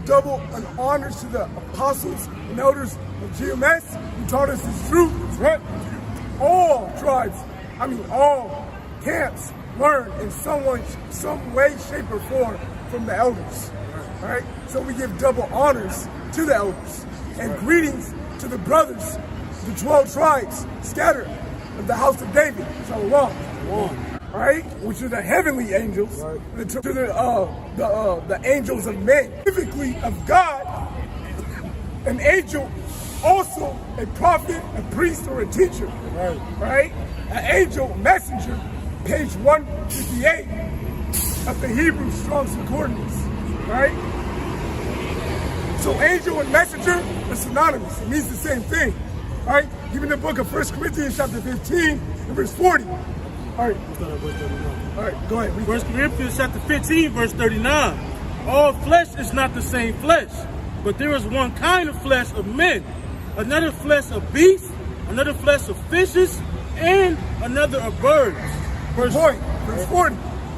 double honors to the apostles and elders of GMS who taught us this truth. Right? All tribes, all camps learn in some way, shape, or form from the elders. All right? So we give double honors to the elders and greetings to the brothers, the 12 tribes scattered of the house of David. Shalom. All right, which are the heavenly angels, to the angels of men, specifically of God. An angel, also a prophet, a priest, or a teacher. Right? An angel, messenger, page 158 of the Hebrew Strong's Concordance. Right? So angel and messenger are synonymous. It means the same thing. All right? Even the book of 1 Corinthians chapter 15 and verse 40. All right. All right, go ahead. 1 Corinthians chapter 15, verse 39. All flesh is not the same flesh, but there is one kind of flesh of men, another flesh of beasts, another flesh of fishes, and another of birds. Verse 40.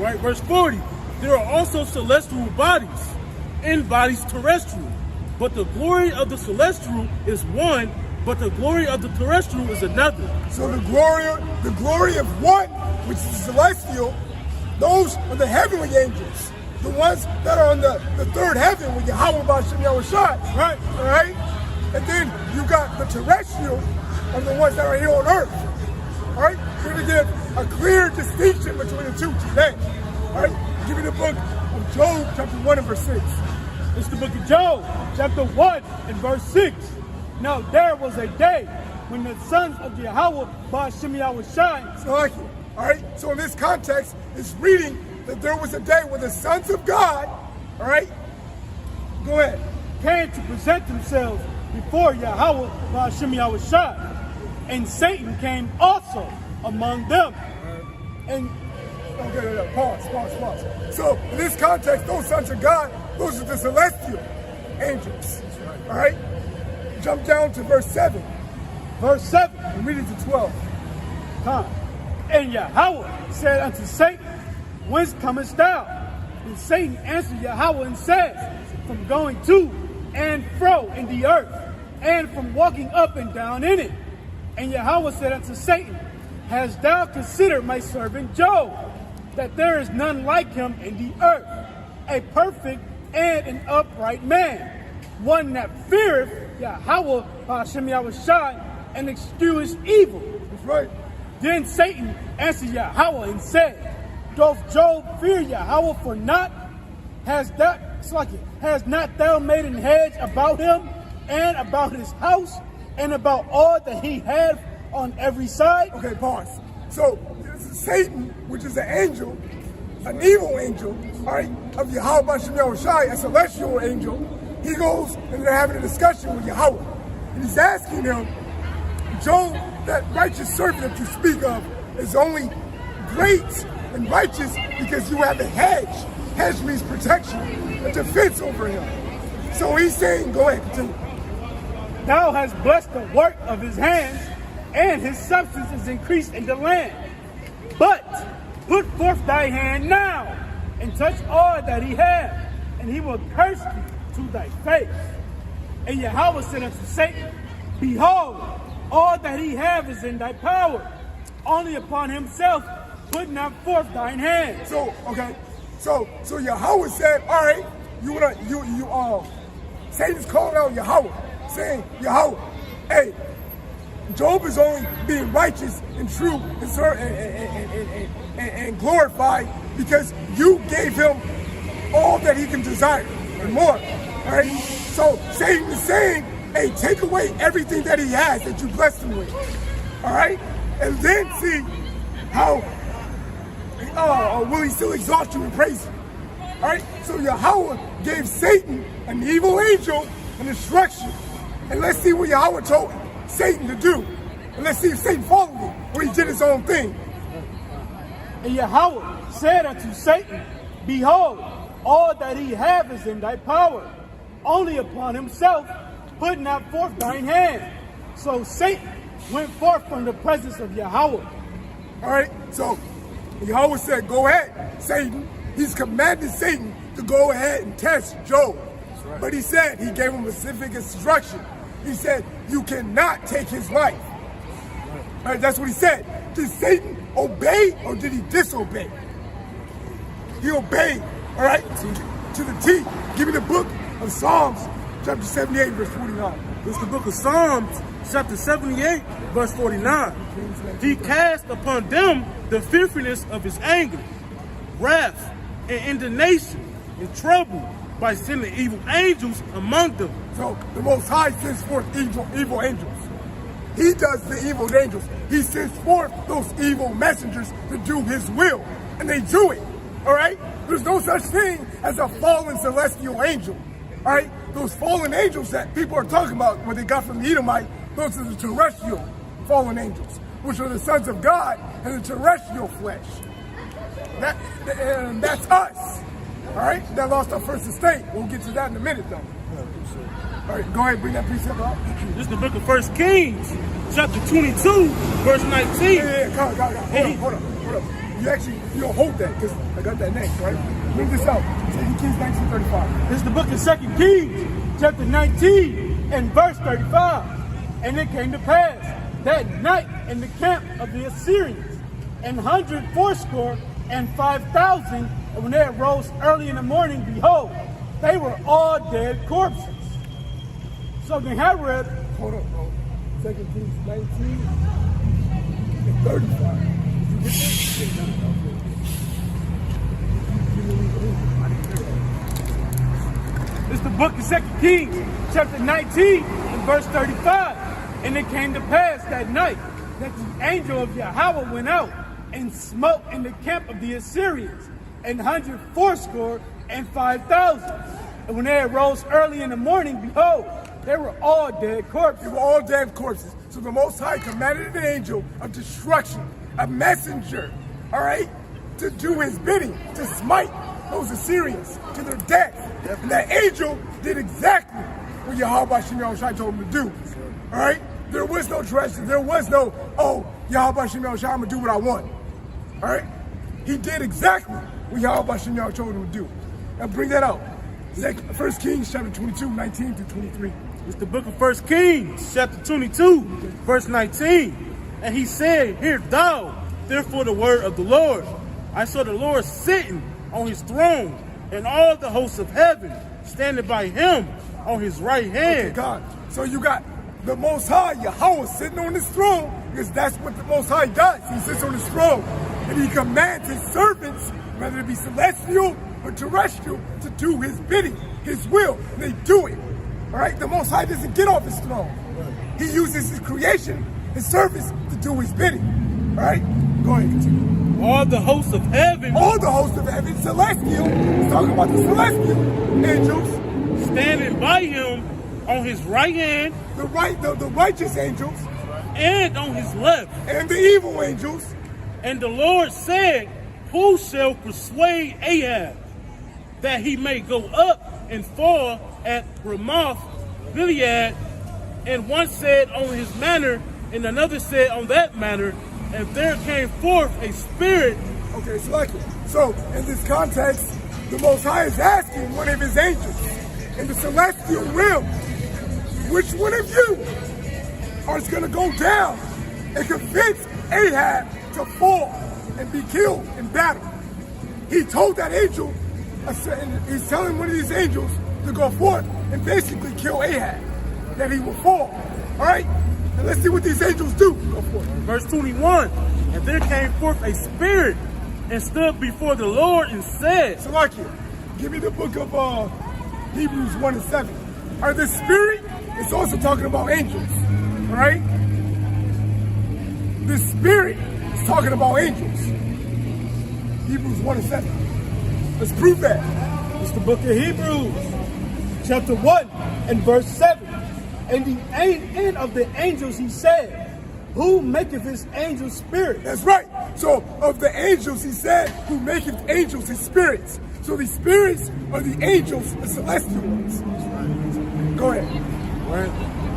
Right, verse 40. There are also celestial bodies and bodies terrestrial, but the glory of the celestial is one, but the glory of the terrestrial is another. So the glory of one, which is celestial, those are the heavenly angels, the ones that are on the third heaven with Yahweh B'Shem Yahushai, right? All right? And then you got the terrestrial, are the ones that are here on earth. All right? We're going to give a clear distinction between the two today. All right? Give me the book of Job, chapter 1 and verse 6. It's the book of Job, chapter 1 and verse 6. Now there was a day when the sons of Yahweh B'Shem Yahushai. So like it. All right? So in this context, it's reading that there was a day when the sons of God, all right? Go ahead. Came to present themselves before Yahweh B'Shem Yahushai. And Satan came also among them. And okay, pause. So in this context, those sons of God, those are the celestial angels. All right? Jump down to verse 7. Verse 7. And read it to 12. Come. And Yahweh said unto Satan, Whence comest thou? And Satan answered Yahweh and said, From going to and fro in the earth, and from walking up and down in it. And Yahweh said unto Satan, Hast thou considered my servant Job, that there is none like him in the earth, a perfect and an upright man, one that feareth Yahweh B'Shem Yahushai, and escheweth evil. That's right. Then Satan answered Yahweh and said, Doth Job fear Yahweh for naught? Has not thou made an hedge about him, and about his house, and about all that he hath on every side? Okay, pause. So Satan, which is an angel, an evil angel, all right, of Yahweh B'Shem Yahushai, a celestial angel, he goes and they're having a discussion with Yahweh. And he's asking him, Job, that righteous servant that you speak of, is only great and righteous because you have a hedge. Hedge means protection, a defense over him. So he's saying, go ahead, continue. Thou hast blessed the work of his hands, and his substance is increased in the land. But put forth thy hand now, and touch all that he hath, and he will curse thee to thy face. And Yahweh said unto Satan, Behold, all that he hath is in thy power. Only upon himself put not forth thine hand. So, okay. So Yahweh said, all right, Satan's calling out Yahweh, saying, Yahweh, hey, Job is only being righteous and true and glorified because you gave him all that he can desire and more. All right? So Satan is saying, hey, take away everything that he has that you blessed him with. All right? And then see how will he still exalt you and praise you. All right? So Yahweh gave Satan, an evil angel, an instruction. And let's see what Yahweh told Satan to do. And let's see if Satan followed it or he did his own thing. And Yahweh said unto Satan, Behold, all that he hath is in thy power. Only upon himself put not forth thine hand. So Satan went forth from the presence of Yahweh. All right, so Yahweh said, go ahead, Satan. He's commanded Satan to go ahead and test Job. But he said, he gave him specific instruction. He said, you cannot take his life. All right, that's what he said. Did Satan obey or did he disobey? He obeyed, all right, to the T. Give me the book of Psalms, chapter 78, verse 49. It's the book of Psalms, chapter 78, verse 49. He cast upon them the fearfulness of his anger, wrath, and indignation, and trouble by sending evil angels among them. So the Most High sends forth evil angels. He does the evil angels. He sends forth those evil messengers to do his will. And they do it. All right? There's no such thing as a fallen celestial angel. All right? Those fallen angels that people are talking about, what they got from the Edomite, those are the terrestrial fallen angels, which are the sons of God and the terrestrial flesh. And that's us. All right? That lost our first estate. We'll get to that in a minute, though. All right, go ahead, bring that precept out. This is the book of 1 Kings, chapter 22, verse 19. Yeah, come on. Hold up. You don't hold that, because I got that next, right? Bring this out. 2 Kings 19:35. This is the book of 2 Kings, chapter 19, and verse 35. And it came to pass that night in the camp of the Assyrians, 180 and 5,000, and when they arose early in the morning, behold, they were all dead corpses. So they had read, Hold up, bro. 2 Kings 19 and 35. Did you get that? it's the book of 2 Kings, chapter 19, and verse 35. And it came to pass that night that the angel of Yahweh went out and smote in the camp of the Assyrians, 180 and 5,000. And when they arose early in the morning, behold, they were all dead corpses. They were all dead corpses. So the Most High commanded an angel of destruction, a messenger, all right, to do his bidding, to smite those Assyrians to their death. And that angel did exactly what Yahweh Shem Yahushai told him to do. All right? There was no treasure. There was no, Yahweh Shem Yahushai, I'm going to do what I want. All right? He did exactly what Yahweh Shem Yahushai told him to do. Now bring that out. 1 Kings chapter 22, 19 through 23. It's the book of 1 Kings, chapter 22, verse 19. And he said, hear thou, therefore, the word of the Lord. I saw the Lord sitting on his throne, and all the hosts of heaven standing by him on his right hand. Okay, God. So you got the Most High, Yahweh, sitting on his throne, because that's what the Most High does. He sits on his throne, and he commands his servants, whether it be celestial or terrestrial, to do his bidding, his will, and they do it. All right? The Most High doesn't get off his throne. He uses his creation, his servants, to do his bidding. All right? Go ahead, continue. All the hosts of heaven, All the hosts of heaven, celestial, he's talking about the celestial angels, standing by him on his right hand the righteous angels, and on his left. and the evil angels. And the Lord said, who shall persuade Ahab that he may go up and fall at Ramoth Gilead? And one said on his manner, and another said on that manner. And there came forth a spirit. Okay, so in this context, the Most High is asking one of his angels in the celestial realm, which one of you is going to go down and convince Ahab to fall and be killed in battle? He told that angel, he's telling one of these angels to go forth and basically kill Ahab, that he will fall. All right? And let's see what these angels do. Go forth. Verse 21. And there came forth a spirit and stood before the Lord and said, Salakia, give me the book of Hebrews 1 and 7. Or the spirit is also talking about angels. All right? The spirit is talking about angels. Hebrews 1 and 7. Let's prove that. It's the book of Hebrews, chapter 1, and verse 7. And the end of the angels, he said, who maketh his angels spirits? That's right. So of the angels, he said, who maketh angels his spirits. So the spirits are the angels, the celestial ones. Go ahead.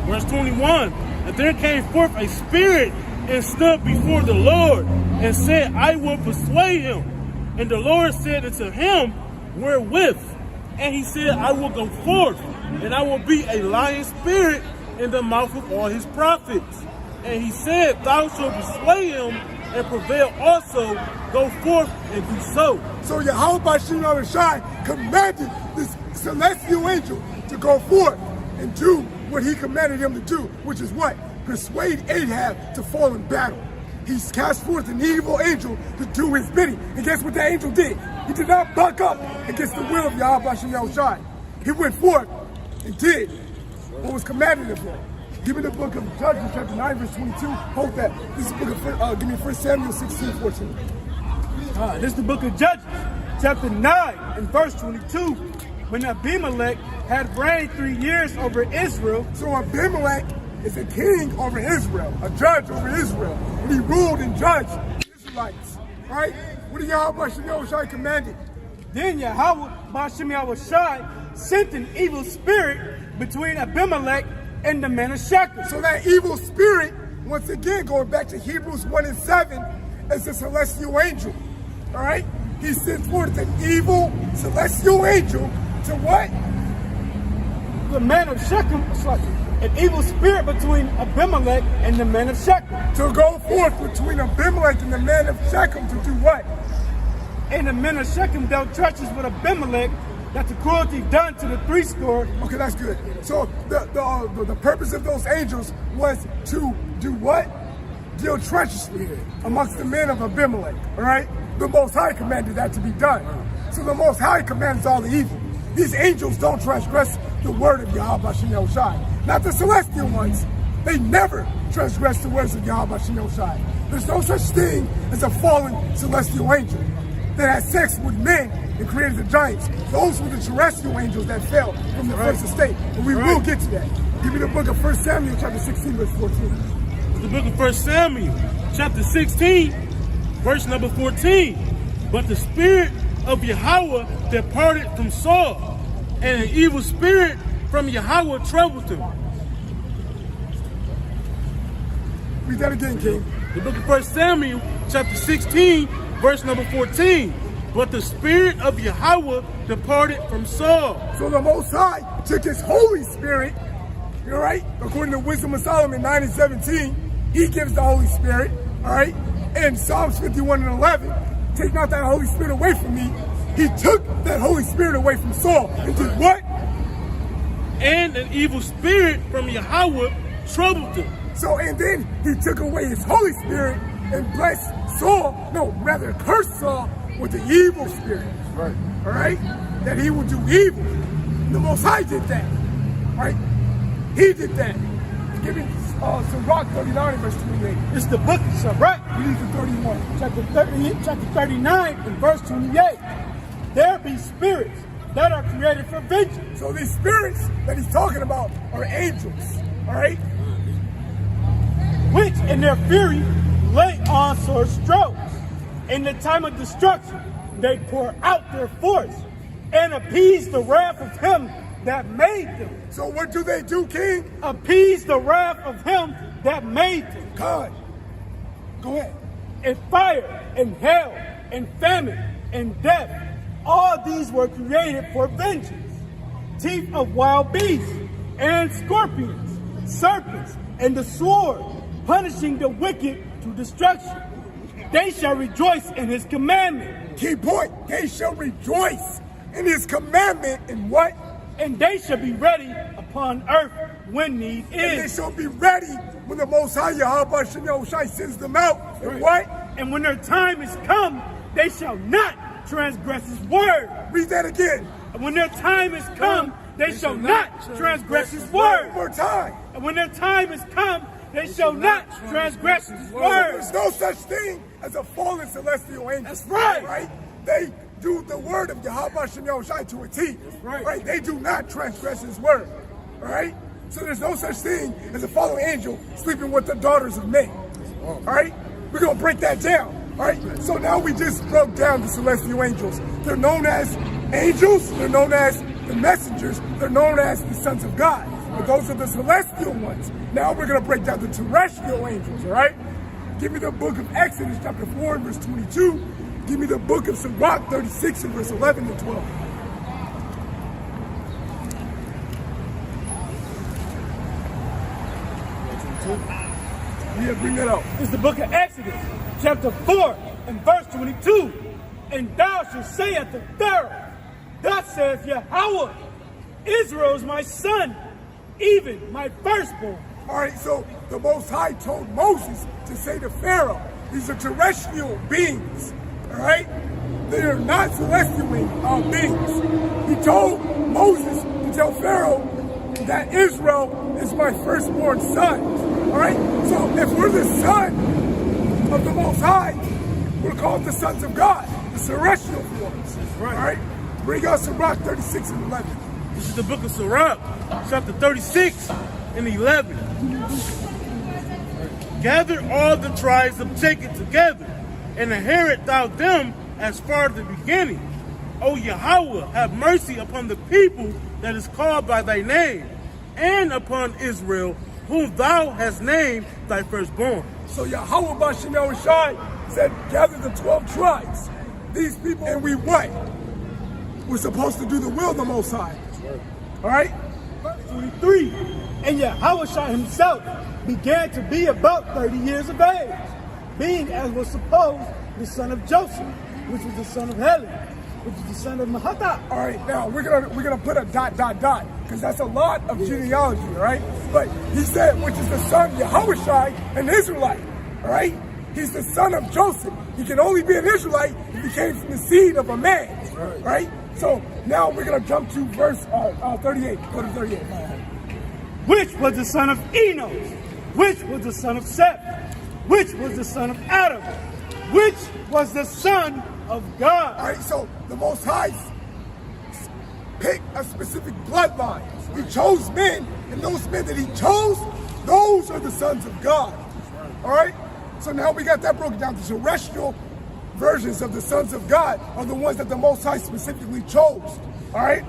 Verse 21. And there came forth a spirit and stood before the Lord and said, I will persuade him. And the Lord said unto him, wherewith? And he said, I will go forth, and I will be a lion spirit in the mouth of all his prophets. And he said, thou shalt slay him and prevail also, go forth and do so. So Yahweh Bashim Yahushai commanded this celestial angel to go forth and do what he commanded him to do, which is what? Persuade Ahab to fall in battle. He's cast forth an evil angel to do his bidding. And guess what that angel did? He did not buck up against the will of Yahweh Bashim Yahushai. He went forth and did what was commanded of him. Give me the book of Judges, chapter 9, verse 22. Hold that. This is the book of, give me 1 Samuel 16, 14. This is the book of Judges, chapter 9 and verse 22. When Abimelech had reigned 3 years over Israel. So Abimelech is a king over Israel, a judge over Israel. And he ruled and judged the Israelites. Right? What did Yahweh Bashim Yahushai commanded? Then Yahweh Bashim Yahushai sent an evil spirit between Abimelech and the men of Shechem. So that evil spirit, once again, going back to Hebrews 1 and 7, is a celestial angel. All right? He sent forth an evil celestial angel to what? The men of Shechem, an evil spirit between Abimelech and the men of Shechem. To go forth between Abimelech and the men of Shechem to do what? And the men of Shechem dealt treacherous with Abimelech, that the cruelty done to the threescore. Okay, that's good. So the purpose of those angels was to do what? Deal treacherously amongst the men of Abimelech, all right? The Most High commanded that to be done. So the Most High commands all the evil. These angels don't transgress the word of Yahweh Bashim Yahushai. Not the celestial ones. They never transgress the words of Yahweh Bashim Yahushai. There's no such thing as a fallen celestial angel that had sex with men and created the giants. Those were the terrestrial angels that fell from the first estate. And we will get to that. Give me the book of 1 Samuel chapter 16, verse 14. The book of 1 Samuel chapter 16, verse number 14. But the spirit of Yahweh departed from Saul, and an evil spirit from Yahweh troubled him. Read that again, King. The book of 1 Samuel chapter 16, verse number 14. But the spirit of Yahweh departed from Saul. So the Most High took his Holy Spirit, all right? According to Wisdom of Solomon 9 and 17, he gives the Holy Spirit, all right? And Psalms 51 and 11, take not that Holy Spirit away from me. He took that Holy Spirit away from Saul and did what? And an evil spirit from Yahweh troubled him. So, and then he took away his Holy Spirit and blessed Saul, no, rather cursed Saul with the evil spirit. Right. All right? That he would do evil. The Most High did that. Right? He did that. Give me Sirach 39 verse 28. It's the book of Sirach. Read the 31. Chapter 39 and verse 28. There be spirits that are created for vengeance. So these spirits that he's talking about are angels. All right? Which in their fury lay on sore strokes. In the time of destruction, they pour out their force and appease the wrath of him that made them. So what do they do, King? Appease the wrath of him that made them. God. Go ahead. And fire, and hail, and famine, and death. All these were created for vengeance. Teeth of wild beasts, and scorpions, serpents, and the sword, punishing the wicked to destruction. They shall rejoice in his commandment. Key point. They shall rejoice in his commandment and what? And they shall be ready upon earth when need is. And they shall be ready when the Most High Yahweh Bashim Yahushai sends them out. And what? And when their time is come, they shall not transgress his word. Read that again. And when their time is come, they shall not transgress his word. One more time. And when their time is come, they shall not transgress his word. There's no such thing as a fallen celestial angel. That's right. Right? They do the word of Yahweh Bashim Yahushai to a T. Right? They do not transgress his word. All right? So there's no such thing as a fallen angel sleeping with the daughters of men. All right? We're going to break that down. All right? So now we just broke down the celestial angels. They're known as angels. They're known as the messengers. They're known as the sons of God. But those are the celestial ones. Now we're going to break down the terrestrial angels, all right? Give me the book of Exodus chapter 4 and verse 22. Give me the book of Sirach 36 and verse 11 to 12. Yeah, bring that out. It's the book of Exodus, chapter 4, and verse 22. And thou shalt say unto Pharaoh, thus saith Yahweh, Israel is my son, even my firstborn. All right, so the Most High told Moses to say to Pharaoh, these are terrestrial beings, all right? They are not celestial beings. He told Moses to tell Pharaoh that Israel is my firstborn son, all right? So if we're the son of the Most High, we're called the sons of God, the celestial forms, all right? Bring us Sirach 36 and 11. This is the book of Sirach, chapter 36 and 11. Gather all the tribes of Jacob together, and inherit thou them as far as the beginning. O Yahweh, have mercy upon the people that is called by thy name, and upon Israel, whom thou hast named thy firstborn. So Yahweh Bashem Yahushai said, gather the 12 tribes, these people, and we what? We're supposed to do the will of the Most High. All right? 23. And Yahushua himself began to be about 30 years of age, being, as was supposed, the son of Joseph, which was the son of Helen, which is the son of Mahatat. All right, now we're gonna put a ... because that's a lot of genealogy, all right? But he said, which is the son of Yahushai, an Israelite, all right? He's the son of Joseph. He can only be an Israelite if he came from the seed of a man, right? So now we're gonna jump to verse 38. Go to 38. Which was the son of Enos, which was the son of Seth, which was the son of Adam, which was the son of God. All right, so the Most High picked a specific bloodline. He chose men, and those men that he chose, those are the sons of God. All right? So now we got that broken down. The terrestrial versions of the sons of God are the ones that the Most High specifically chose. All right?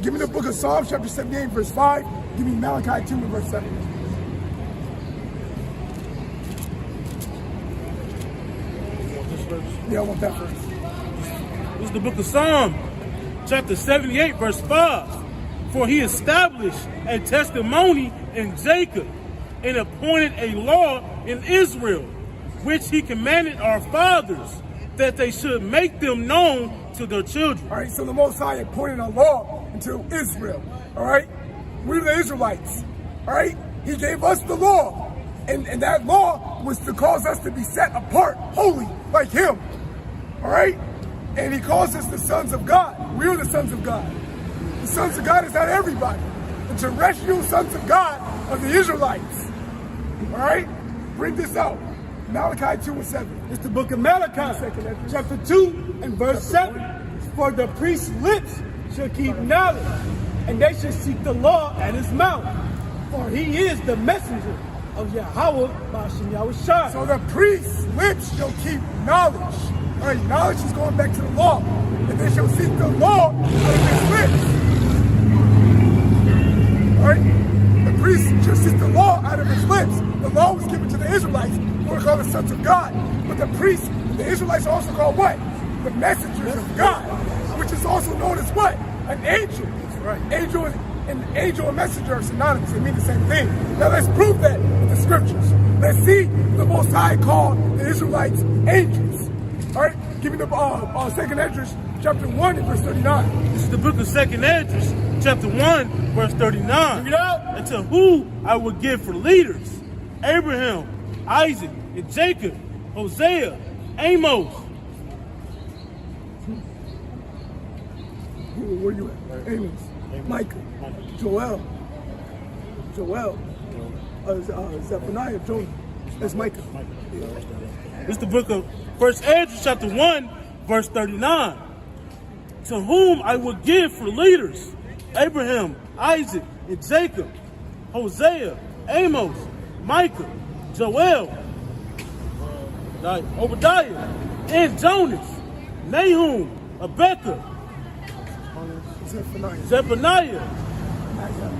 Give me the book of Psalms, chapter 78, verse 5. Give me Malachi 2 and verse 7. Yeah, I want that first. This is the book of Psalms, chapter 78, verse 5. For he established a testimony in Jacob and appointed a law in Israel, which he commanded our fathers, that they should make them known to their children. All right, so the Most High appointed a law into Israel. All right? We're the Israelites. All right? He gave us the law. And that law was to cause us to be set apart, holy, like him. All right? And he calls us the sons of God. We're the sons of God. The sons of God is not everybody. The terrestrial sons of God are the Israelites. All right? Bring this out. Malachi 2 and 7. It's the book of Malachi, chapter 2 and verse 7. For the priest's lips shall keep knowledge, and they shall seek the law at his mouth. For he is the messenger of Yahweh Bashem Yahushai. So the priest's lips shall keep knowledge. All right, knowledge is going back to the law. And they shall seek the law out of his lips. All right? The priest shall seek the law out of his lips. The law was given to the Israelites, who are called the sons of God. But the priests, the Israelites are also called what? The messengers of God, which is also known as what? An angel. Right. Angel and messenger are synonymous. They mean the same thing. Now let's prove that with the scriptures. Let's see the Most High called the Israelites angels. All right, give me the 2nd Esdras, chapter 1 and verse 39. This is the book of 2nd Esdras, chapter 1, verse 39. Bring it out. And to who I would give for leaders, Abraham, Isaac, and Jacob, Hosea, Amos. Where you at? Amos, Micah, Joel, Zephaniah, Jonah. That's Micah. This is the book of 1st Esdras, chapter 1, verse 39. To whom I would give for leaders, Abraham, Isaac, and Jacob, Hosea, Amos, Micah, Joel, Obadiah, and Jonas, Nahum, Abeka, Zephaniah,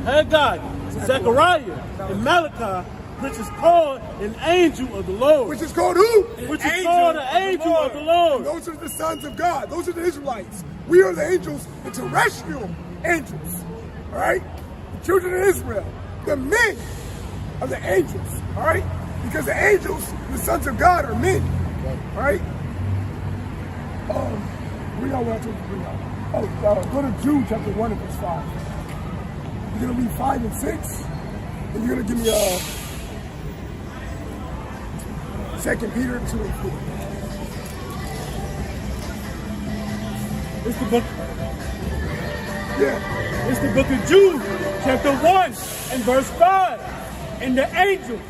Haggai, Zechariah, and Malachi, which is called an angel of the Lord. Which is called who? Which is called an angel of the Lord. And those are the sons of God. Those are the Israelites. We are the angels, the terrestrial angels. All right? The children of Israel. The men of the angels, all right? Because the angels, the sons of God, are men, all right? Bring out what I told you to bring out. Go to Jude chapter 1 and verse 5. You're going to read 5 and 6, and you're going to give me 2 Peter 2 and 4. It's the book. Yeah. It's the book of Jude, chapter 1 and verse 5. And the angels,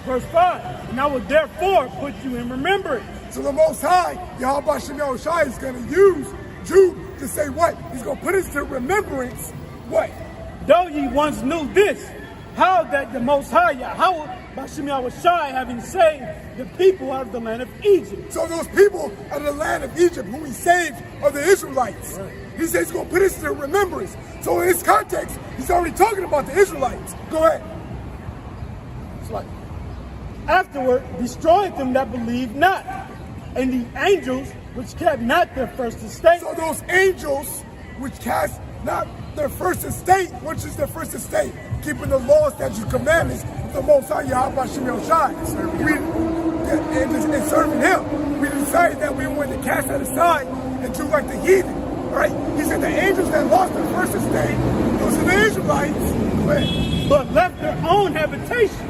verse 5. And I will therefore put you in remembrance. So the Most High, Yahweh Shem Yahushai, is going to use Jude to say what? He's going to put us to remembrance what? Though ye once knew this, how that the Most High, Yahweh Shem Yahushai, having saved the people out of the land of Egypt. So those people out of the land of Egypt whom he saved are the Israelites. Right. He says he's going to put us to remembrance. So in this context, he's already talking about the Israelites. Go ahead. It's like, afterward, destroyed them that believed not, and the angels which kept not their first estate. So those angels which cast not their first estate, which is their first estate, keeping the laws, statutes, commandments of the Most High Yahweh Shem Yahushai, and serving him. We decided that we wanted to cast that aside and do like the heathen. Right? He said the angels that lost their first estate, those are the Israelites, but left their own habitation.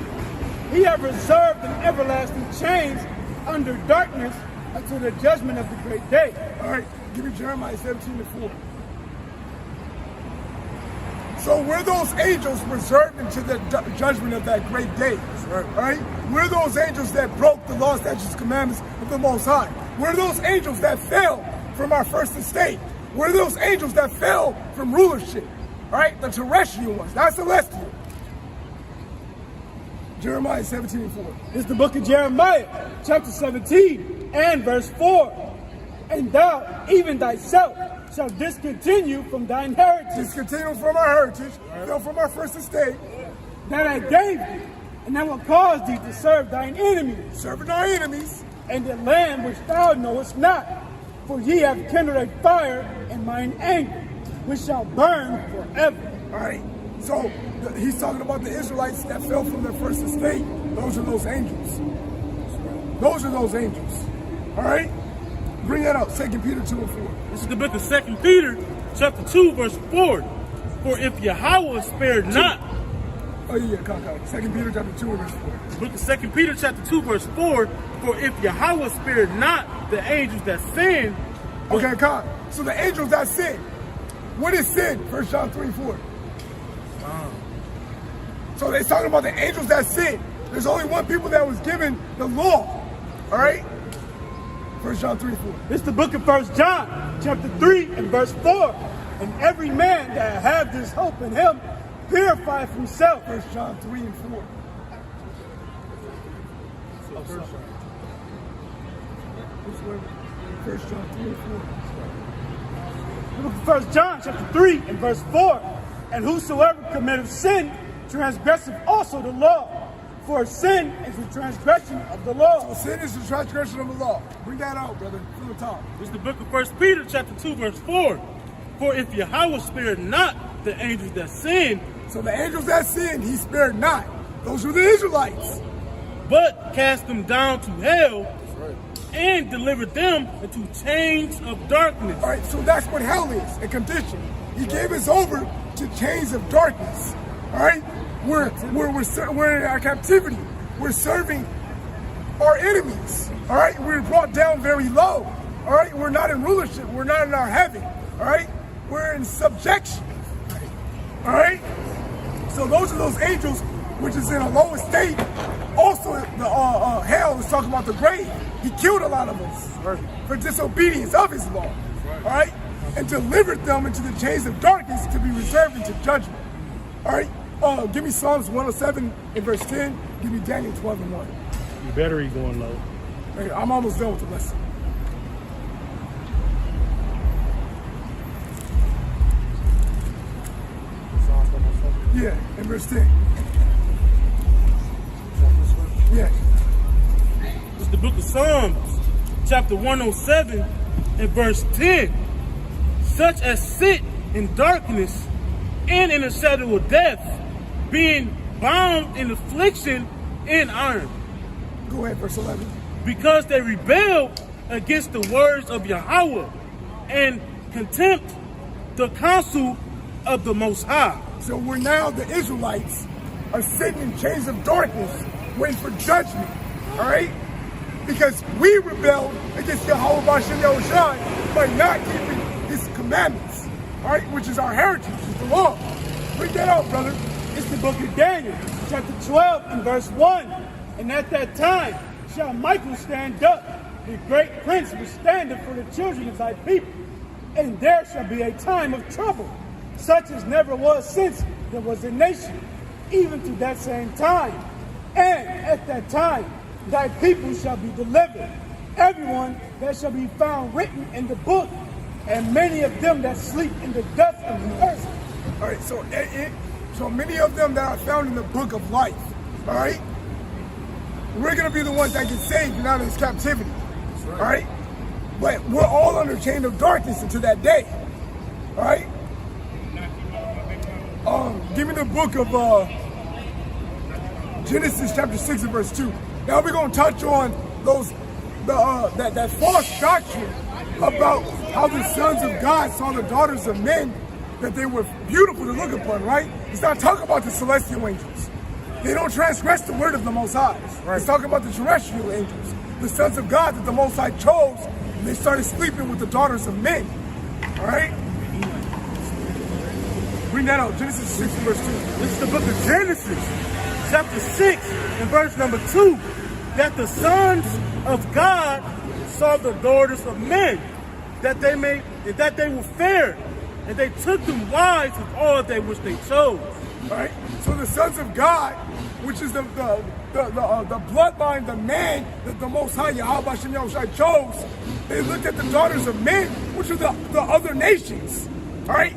He have reserved in everlasting chains under darkness until the judgment of the great day. All right, give me Jeremiah 17 and 4. So were those angels reserved until the judgment of that great day? Right. All right? Were those angels that broke the law, statutes, commandments of the Most High? Were those angels that fell from our first estate? Were those angels that fell from rulership? All right? The terrestrial ones, not celestial. Jeremiah 17 and 4. It's the book of Jeremiah, chapter 17 and verse 4. And thou, even thyself, shalt discontinue from thine heritage. Discontinue from our heritage, fell from our first estate. That I gave thee, and I will cause thee to serve thine enemies. Serving our enemies. And the land which thou knowest not. For ye have kindled a fire in mine anger, which shall burn forever. All right. So he's talking about the Israelites that fell from their first estate. Those are those angels. Those are those angels. All right. Bring that up. 2 Peter 2 and 4. This is the book of 2 Peter, chapter 2, verse 4. For if Yahweh spared not. Oh yeah, come. 2 Peter chapter 2 and verse 4. The book of 2 Peter chapter 2, verse 4. For if Yahweh spared not the angels that sinned. Okay, come. So the angels that sin. What is sin? 1 John 3 and 4. So they're talking about the angels that sin. There's only one people that was given the law. All right? 1 John 3 and 4. It's the book of 1 John, chapter 3 and verse 4. And every man that have this hope in him purifieth himself. 1 John 3 and 4. Oh, sorry. 1 John 3 and 4. The book of 1 John, chapter 3 and verse 4. And whosoever committeth sin transgresseth also the law. For sin is the transgression of the law. So sin is the transgression of the law. Bring that out, brother, from the top. This is the book of 1 Peter chapter 2, verse 4. For if Yahweh spared not the angels that sinned. So the angels that sinned, he spared not. Those were the Israelites. But cast them down to hell. And delivered them into chains of darkness. All right, so that's what hell is, a condition. He gave us over to chains of darkness. All right, we're in our captivity. We're serving our enemies. All right, we're brought down very low. All right, we're not in rulership. We're not in our heaven. All right, we're in subjection. All right, so those are those angels which is in a low estate. Also, the hell is talking about the grave. He killed a lot of us for disobedience of his law. All right, and delivered them into the chains of darkness to be reserved into judgment. All right, give me Psalms 107 and verse 10. Give me Daniel 12 and 1. Your battery going low. Okay, I'm almost done with the lesson. Yeah, in verse 10. Yeah. It's the book of Psalms, chapter 107 and verse 10. Such as sit in darkness and in the shadow of death, being bound in affliction and iron, Go ahead, verse 11. because they rebelled against the words of Yahweh and contempt the counsel of the Most High. So we're now, the Israelites are sitting in chains of darkness, waiting for judgment. All right? Because we rebelled against Yahweh Bashem Yahushai by not keeping his commandments. All right? Which is our heritage, is the law. Read that out, brother. It's the book of Daniel, chapter 12 and verse 1. And at that time shall Michael stand up, the great prince was standing for the children of thy people. And there shall be a time of trouble, such as never was since there was a nation, even to that same time. And at that time thy people shall be delivered, everyone that shall be found written in the book, and many of them that sleep in the dust of the earth. All right, so many of them that are found in the book of life, all right? We're going to be the ones that get saved and out of this captivity, all right? But we're all under chain of darkness until that day, all right? Give me the book of Genesis chapter 6 and verse 2. Now we're going to touch on those that false doctrine about how the sons of God saw the daughters of men, that they were beautiful to look upon, right? It's not talking about the celestial angels. They don't transgress the word of the Most High. Right. It's talking about the terrestrial angels, the sons of God that the Most High chose, and they started sleeping with the daughters of men. All right? Bring that out, Genesis 6 verse 2. This is the book of Genesis, chapter 6 and verse number 2. That the sons of God saw the daughters of men, that they were fair, and they took them wives of all they which they chose. All right? So the sons of God, which is the bloodline, the man that the Most High Yahweh Bashem Yahushai chose, they looked at the daughters of men, which are the other nations. All right?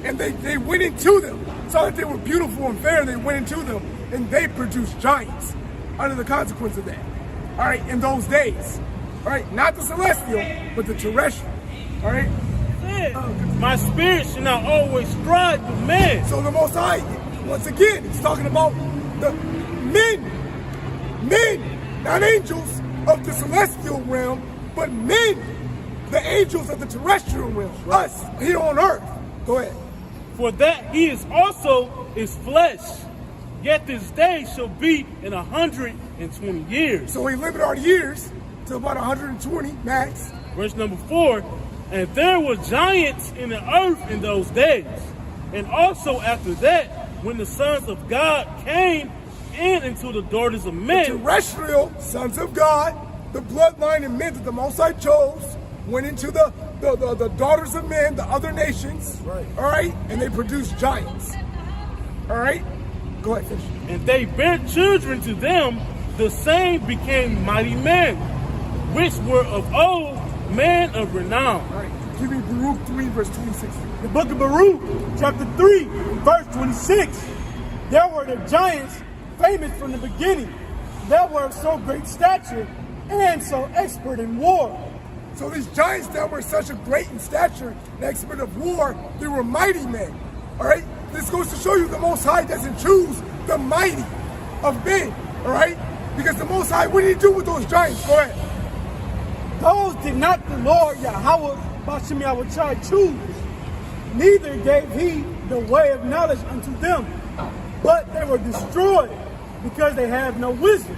And they went into them, saw that they were beautiful and fair, and they went into them, and they produced giants under the consequence of that. All right? In those days. All right? Not the celestial, but the terrestrial. All right? My spirit should not always strive with man. So the Most High, once again, it's talking about the men, not angels of the celestial realm, but men, the angels of the terrestrial realm, us here on earth. Go ahead. For that he is also his flesh, yet this day shall be in 120 years. So we limit our years to about 120 max. Verse number 4, and there were giants in the earth in those days, and also after that, when the sons of God came in into the daughters of men. The terrestrial sons of God, the bloodline and men that the Most High chose, went into the daughters of men, the other nations. Right. All right? And they produced giants. All right? Go ahead, finish. And they bare children to them, the same became mighty men, which were of old men of renown. All right. Give me Baruch 3, verse 26. The book of Baruch, chapter 3, verse 26. There were the giants famous from the beginning, that were of so great stature and so expert in war. So these giants that were such a great in stature and expert of war, they were mighty men. All right? This goes to show you the Most High doesn't choose the mighty of men. All right? Because the Most High, what did he do with those giants? Go ahead. Those did not the Lord Yahweh Bashem Yahushai choose, neither gave he the way of knowledge unto them, but they were destroyed because they have no wisdom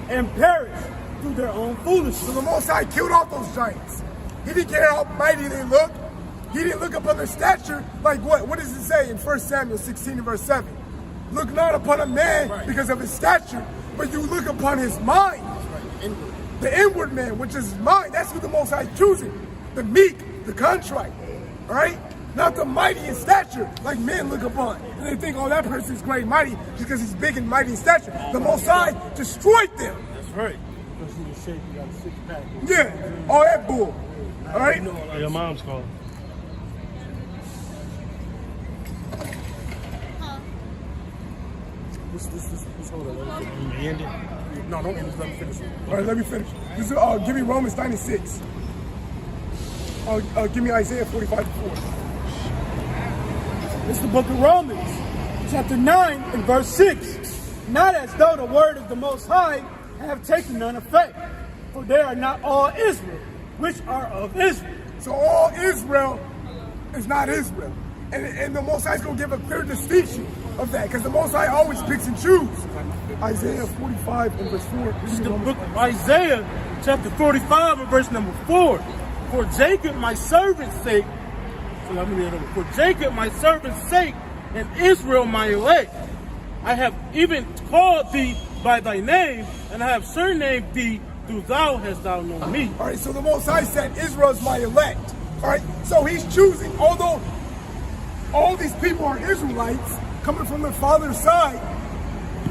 and perished through their own foolishness. So the Most High killed off those giants. He didn't care how mighty they looked. He didn't look upon their stature like what? What does it say in 1 Samuel 16 and verse 7? Look not upon a man because of his stature, but you look upon his mind. The inward man, which is his mind. That's who the Most High is choosing. The meek, the contrite. All right? Not the mighty in stature like men look upon. And they think, oh, that person's great and mighty just because he's big and mighty in stature. The Most High destroyed them. That's right. Yeah, all that bull. All right? Your mom's calling. Hold on. You end it? No, don't end it. Let me finish. All right, let me finish. This is, give me Romans 96. Give me Isaiah 45 to 4. It's the book of Romans, chapter 9 and verse 6. Not as though the word of the Most High have taken none effect, for they are not all Israel, which are of Israel. So all Israel is not Israel. And the Most High is going to give a clear distinction of that, because the Most High always picks and chooses. Isaiah 45 and verse 4. This is the book of Isaiah, chapter 45 and verse number 4. For Jacob, my servant's sake, so let me read it over. For Jacob, my servant's sake, and Israel, my elect, I have even called thee by thy name, and I have surnamed thee, through thou hast thou known me. All right, so the Most High said, Israel is my elect. All right, so he's choosing, although all these people are Israelites coming from their father's side,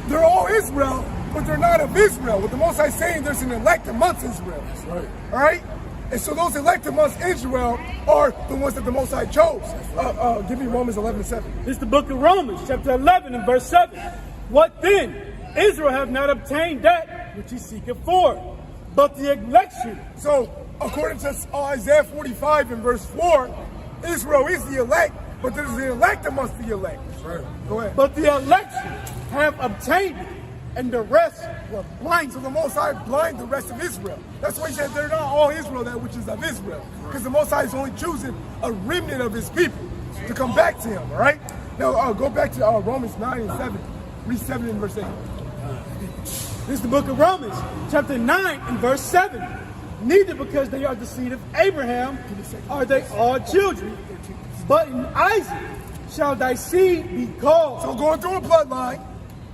they're all Israel, but they're not of Israel. What the Most High is saying, there's an elect amongst Israel. That's right. All right? And so those elect amongst Israel are the ones that the Most High chose. Give me Romans 11:7. This is the book of Romans, chapter 11 and verse 7. What then? Israel have not obtained that which he seeketh for, but the election. So, according to Isaiah 45 and verse 4, Israel is the elect, but there's the elect amongst the elect. Right. Go ahead. But the election have obtained it, and the rest were blind. So the Most High blind the rest of Israel. That's why he said they're not all Israel, that which is of Israel. Because the Most High is only choosing a remnant of his people to come back to him, all right? Now, go back to Romans 9 and 7. Read 7 and verse 8. This is the book of Romans, chapter 9 and verse 7. Neither because they are the seed of Abraham are they all children, but in Isaac shall thy seed be called. So going through a bloodline,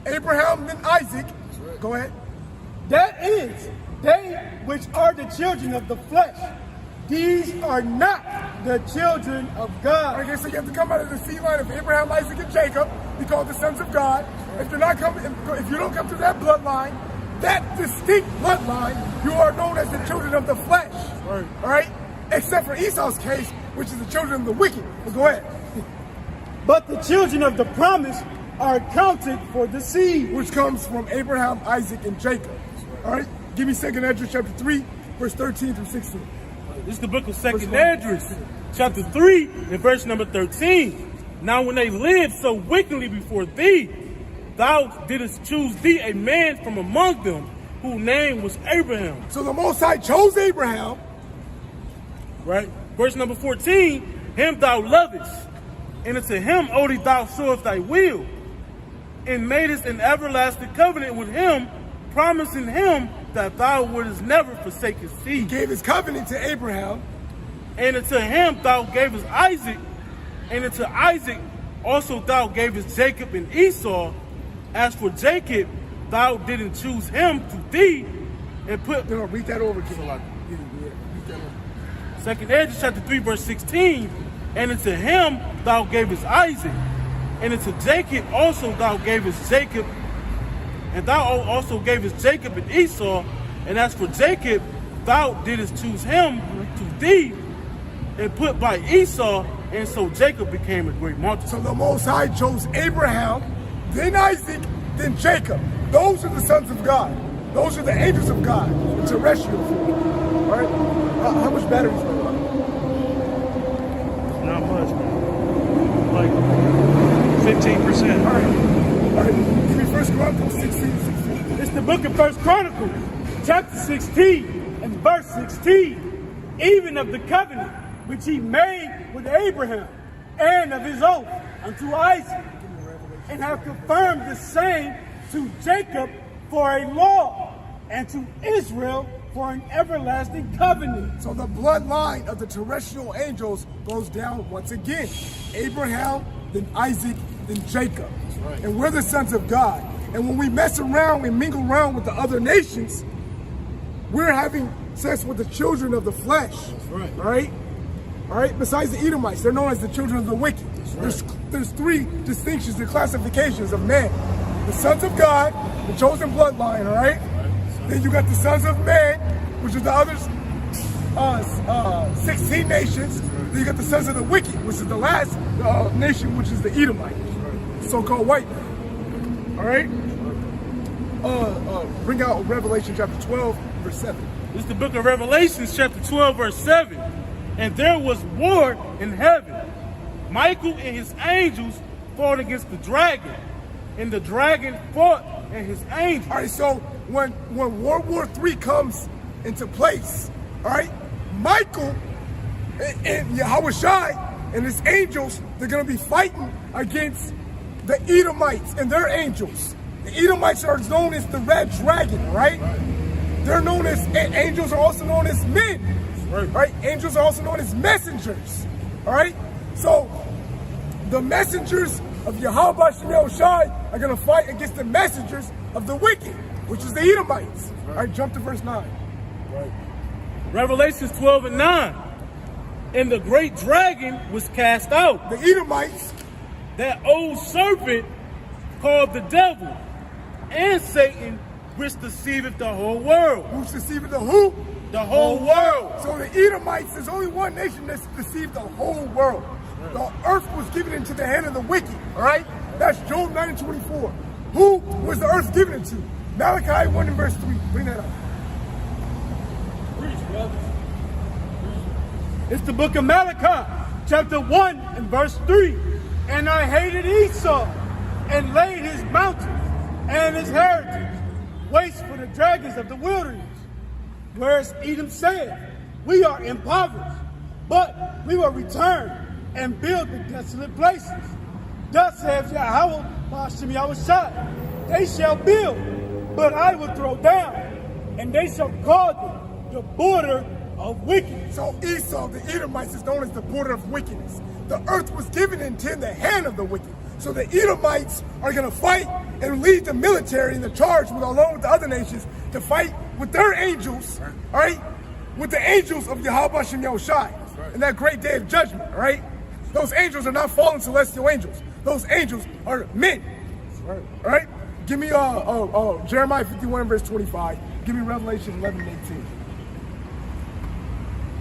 Abraham and Isaac, go ahead. That is, they which are the children of the flesh, these are not the children of God. Okay, so you have to come out of the seed line of Abraham, Isaac, and Jacob, be called the sons of God. If you don't come through that bloodline, that distinct bloodline, you are known as the children of the flesh. Right. All right? Except for Esau's case, which is the children of the wicked. But go ahead. But the children of the promise are counted for the seed, which comes from Abraham, Isaac, and Jacob. All right? Give me 2nd Esdras chapter 3, verse 13 through 16. This is the book of 2nd Esdras, chapter 3, and verse number 13. Now when they lived so wickedly before thee, thou didst choose thee a man from among them, whose name was Abraham. So the Most High chose Abraham. Right? Verse number 14, him thou lovest, and unto him only thou showest thy will, and madest an everlasting covenant with him, promising him that thou wouldest never forsake his seed. He gave his covenant to Abraham. And unto him thou gavest Isaac, and unto Isaac also thou gavest Jacob and Esau. As for Jacob, thou didn't choose him to thee, and put... No, read that over to me. 2nd Esdras chapter 3, verse 16. And unto him thou gavest Isaac, and unto Jacob also thou gavest Jacob, and thou also gavest Jacob and Esau. And as for Jacob, thou didst choose him to thee, and put by Esau, and so Jacob became a great multitude. So the Most High chose Abraham, then Isaac, then Jacob. Those are the sons of God. Those are the angels of God, the terrestrial form. All right? How much battery is there? Not much, man. Like 15%. All right. Give me 1 Chronicles 16:16. It's the book of 1 Chronicles, chapter 16 and verse 16. Even of the covenant which he made with Abraham, and of his oath unto Isaac, and have confirmed the same to Jacob for a law, and to Israel for an everlasting covenant. So the bloodline of the terrestrial angels goes down once again. Abraham, then Isaac, then Jacob. Right. And we're the sons of God. And when we mess around and mingle around with the other nations, we're having sex with the children of the flesh. Right. Right? All right? Besides the Edomites, they're known as the children of the wicked. Right. There's 3 distinctions and classifications of men. The sons of God, the chosen bloodline, all right? Then you got the sons of man, which is the others, 16 nations. Then you got the sons of the wicked, which is the last nation, which is the Edomite, so-called white man. All right? Bring out Revelation chapter 12, verse 7. This is the book of Revelation, chapter 12, verse 7. And there was war in heaven. Michael and his angels fought against the dragon, and the dragon fought and his angels. All right, so when World War III comes into place, all right, Michael and Yahweh Shai and his angels, they're going to be fighting against the Edomites and their angels. The Edomites are known as the Red Dragon, all right? They're known as, angels are also known as men, right? Angels are also known as messengers, all right? So the messengers of Yahweh Shem Yahushai are going to fight against the messengers of the wicked, which is the Edomites. All right, jump to verse 9. Right. Revelations 12 and 9. And the great dragon was cast out, The Edomites, that old serpent called the devil and Satan, which deceiveth the whole world. who's deceiving the who? The whole world. So the Edomites, there's only one nation that's deceived the whole world. The earth was given into the hand of the wicked, all right? That's Job 9:24. Who was the earth given into? Malachi 1 and verse 3. Bring that up. It's the book of Malachi, chapter 1 and verse 3. And I hated Esau and laid his mountains and his heritage waste for the dragons of the wilderness. Whereas Edom said, we are impoverished, but we will return and build the desolate places. Thus saith Yahweh, Hashem Yahushai, they shall build, but I will throw down, and they shall call them the border of wickedness. So Esau, the Edomites, is known as the border of wickedness. The earth was given into the hand of the wicked. So the Edomites are going to fight and lead the military in the charge along with the other nations to fight with their angels, all right? With the angels of Yahweh Shem Yahushai in that great day of judgment, all right? Those angels are not fallen celestial angels. Those angels are men, all right? Give me Jeremiah 51 verse 25. Give me Revelation 11 and 18.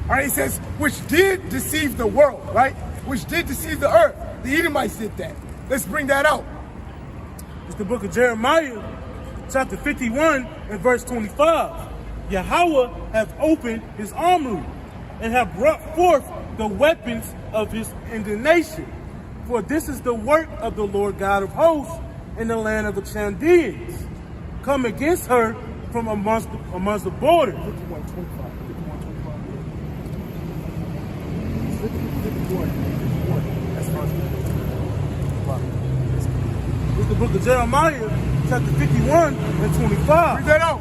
All right, he says, which did deceive the world, right? Which did deceive the earth. The Edomites did that. Let's bring that out. It's the book of Jeremiah, chapter 51 and verse 25. Yahweh hath opened his armory and hath brought forth the weapons of his indignation. For this is the work of the Lord God of hosts in the land of the Chaldeans. Come against her from amongst the border. 51, 25. It's the book of Jeremiah, chapter 51 and 25. Bring that out.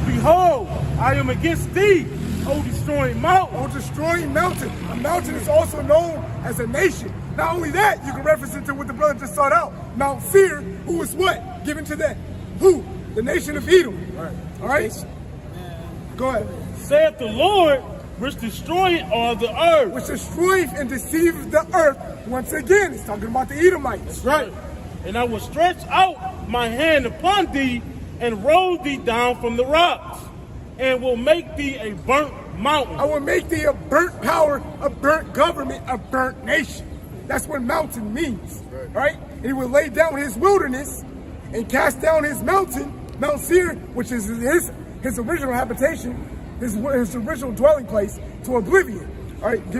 Behold, I am against thee, O destroying mountain. O destroying mountain. A mountain is also known as a nation. Not only that, you can reference it to what the brother just sought out. Mount Seir, who was what? Given to that. Who? The nation of Edom. All right? Go ahead. Saith the Lord, which destroyeth all the earth. Which destroyeth and deceives the earth. Once again, it's talking about the Edomites. Right. And I will stretch out my hand upon thee and roll thee down from the rocks, and will make thee a burnt mountain. I will make thee a burnt power, a burnt government, a burnt nation. That's what mountain means, right? And he will lay down his wilderness and cast down his mountain, Mount Seir, which is his original habitation, his original dwelling place, to oblivion. All right,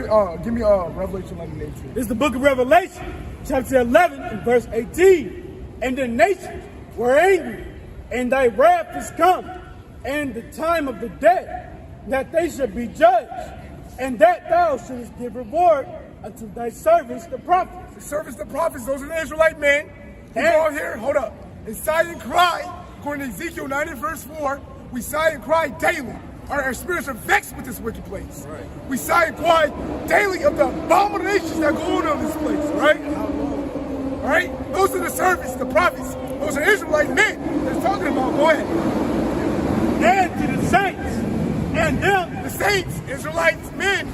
give me Revelation 11 and 18. It's the book of Revelation, chapter 11 and verse 18. And the nations were angry, and thy wrath is come, and the time of the day, that they should be judged, and that thou shouldest give reward unto thy servants, the prophets. The servants, the prophets, those are the Israelite men. Who And- go out here, hold up, and sigh and cry, according to Ezekiel 9 and verse 4, we sigh and cry daily. Our spirits are vexed with this wicked place. Right. We sigh and cry daily of the abominations that go on in this place, right? All right? Those are the servants, the prophets. Those are Israelite men that's talking about. Go ahead. And to the saints, and them, The saints, Israelites, men.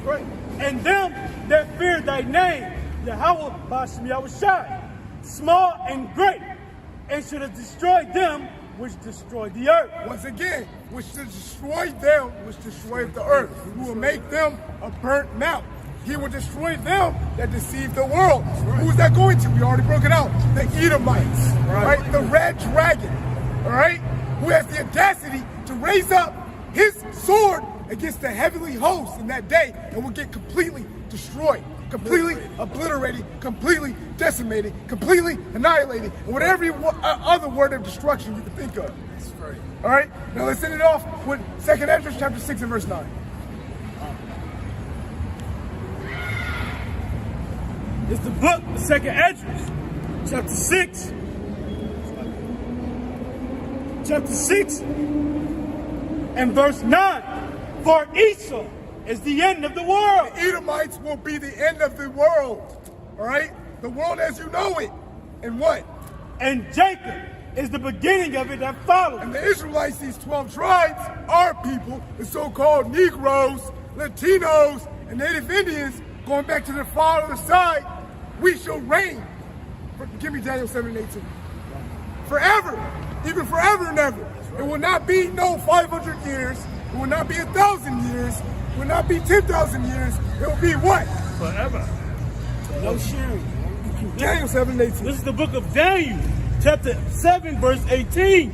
right, and them that fear thy name, Yahweh Bashem Yahushai, small and great, and should have destroyed them which destroyed the earth. Once again, which to destroy them, which destroyed the earth. He will make them a burnt mountain. He will destroy them that deceive the world. Who's that going to? We already broke it out. The Edomites, right? The red dragon, all right? Who has the audacity to raise up his sword against the heavenly host in that day and will get completely destroyed. completely obliterated, completely decimated, completely annihilated, and whatever other word of destruction you can think of. All right, now let's end it off with 2nd Ezra chapter 6 and verse 9. It's the book of 2nd Ezra, chapter 6. Chapter 6 and verse 9. For Esau is the end of the world. The Edomites will be the end of the world. All right, the world as you know it. And what? And Jacob is the beginning of it that follows. And the Israelites, these 12 tribes, our people, the so-called Negroes, Latinos, and Native Indians, going back to their father's side, we shall reign. Give me Daniel 7:18. Forever, even forever and ever. It will not be no 500 years. It will not be 1,000 years. It will not be 10,000 years. It will be what? Forever. No sharing. Daniel 7:18. This is the book of Daniel, chapter 7, verse 18.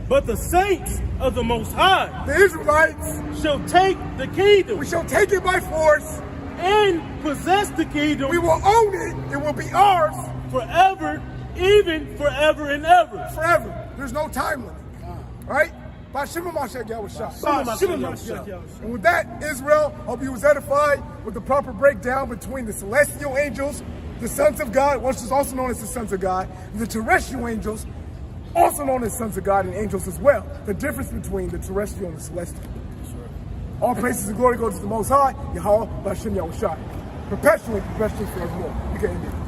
But the saints of the Most High The Israelites, shall take the kingdom we shall take it by force. and possess the kingdom We will own it. It will be ours forever, even forever and ever. forever. There's no time limit. All right? Bashima Mashiach Yahushua. And with that, Israel, hope you was edified with the proper breakdown between the celestial angels, the sons of God, which is also known as the sons of God, and the terrestrial angels, also known as sons of God and angels as well. The difference between the terrestrial and the celestial. All praises and glory go to the Most High, Yahweh, Bashim Yahushua. Perpetually forevermore. You can end it.